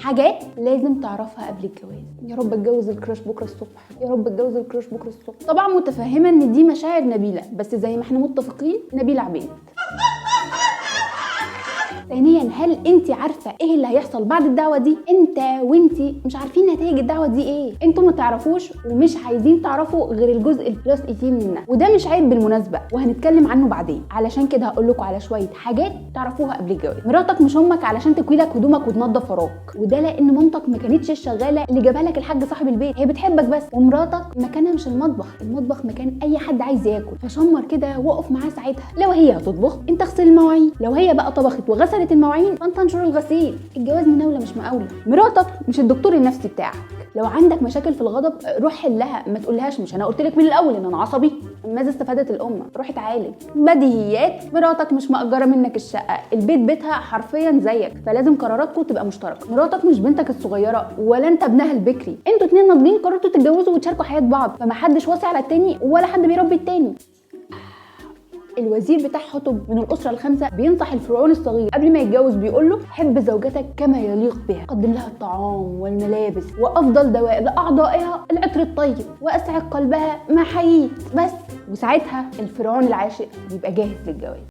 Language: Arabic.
حاجات لازم تعرفها قبل الجواز. يا رب اتجوز الكراش بكره الصبح، يا رب اتجوز الكراش بكره الصبح. طبعا متفهمه ان دي مشاعر نبيله، بس زي ما احنا متفقين نبيله عبيد. ثانيا، هل انت عارفه ايه اللي هيحصل بعد الدعوه دي؟ انت وانت مش عارفين نتائج الدعوه دي ايه. انتوا ما تعرفوش ومش عايزين تعرفوا غير الجزء البلس 18 منها، وده مش عيب بالمناسبه وهنتكلم عنه بعدين. علشان كده هقول لكم على شويه حاجات تعرفوها قبل الجواز. مراتك مش امك علشان تكوي لك هدومك وتنظف وراك، وده لان مامتك ما كانتش الشغاله اللي جابها لك الحاج صاحب البيت، هي بتحبك بس. ومراتك مكانها مش المطبخ مكان اي حد عايز ياكل، فشمر كده وقف معاه ساعتها. لو هي هتطبخ انت اغسل المواعين، لو هي بقى طبخت وغسلت المواعين فانت انشر الغسيل. الجواز مناوله مش مقاوله. مراتك مش الدكتور النفسي بتاعك. لو عندك مشاكل في الغضب روح حلها، ما تقولهاش مش انا قلت لك من الاول ان انا عصبي. ماذا استفادت الامه؟ روح اتعالج. بديهيات، مراتك مش مأجره منك الشقه، البيت بيتها حرفيا زيك، فلازم قراراتكم تبقى مشتركه. مراتك مش بنتك الصغيره ولا انت ابنها البكري، انتوا اتنين ناضجين قررتوا تتجوزوا وتشاركوا حياه بعض، فمحدش واصي على التاني ولا حد بيربي التاني. الوزير بتاع حطب من الأسرة الخامسة بينصح الفرعون الصغير قبل ما يتجوز، بيقول له حب زوجتك كما يليق بها، قدم لها الطعام والملابس، وأفضل دواء لأعضائها العطر الطيب، وأسعد قلبها ما حييت بس. وساعتها الفرعون العاشق بيبقى جاهز للجواز.